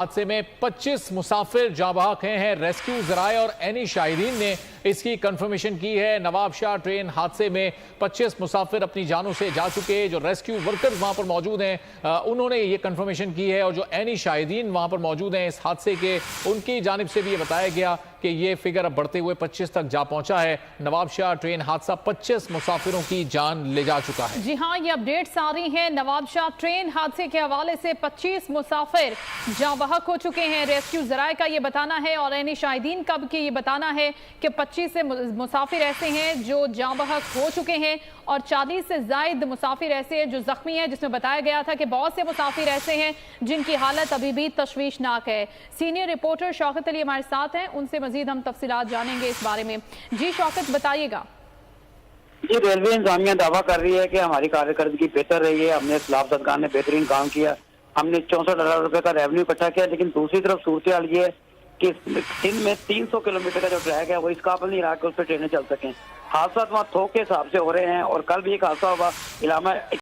हादसे में 25 मुसाफिर जाँ बहक हैं। रेस्क्यू जराए और एनी शाहिदीन ने इसकी कंफर्मेशन की है। नवाबशाह ट्रेन हादसे में 25 मुसाफिर अपनी जानों से जा चुके हैं। जो रेस्क्यू वर्कर्स वहां पर मौजूद हैं उन्होंने ये कंफर्मेशन की है और जो एनी शाहिदीन वहां पर मौजूद हैं इस हादसे के, उनकी जानिब से भी ये बताया गया कि ये फिगर अब बढ़ते हुए 25 तक जा पहुंचा है। नवाबशाह ट्रेन हादसा 25 मुसाफिरों की जान ले जा चुका है। जी हाँ, ये अपडेट्स आ रही हैं। नवाबशाह ट्रेन हादसे के हवाले से 25 मुसाफिर जाँ बहक हो चुके हैं। रेस्क्यू जराए का ये बताना है और एनी शाहिदीन का भी ये बताना है कि 25 से मुसाफिर ऐसे हैं जो जाँ बहक हो चुके हैं और 40 से ज्यादा मुसाफिर ऐसे हैं जो जख्मी हैं, जिसमें बताया गया था कि बहुत से मुसाफिर ऐसे हैं जिनकी हालत अभी भी तशवीशनाक है। सीनियर रिपोर्टर शौकत अली हमारे साथ हैं, उनसे मजीद हम तफसीलात जानेंगे इस बारे में। जी शौकत, बताइएगा। जी, रेलवे इंतजामिया दावा कर रही है कि हमारी कारकर्दगी बेहतर रही है। हमने इस्लाम सरकार ने बेहतरीन काम किया, हमने 64 अरब रुपए का रेवेन्यू इकट्ठा किया। लेकिन दूसरी तरफ सूरत हाल ये है कि दिन में 300 किलोमीटर का जो ट्रैक है वो इस काबिल नहीं रहा कि उस पर ट्रेनें चल सकें। हादसा वहाँ थोक के हिसाब से हो रहे हैं और कल भी एक हादसा हुआ इलामा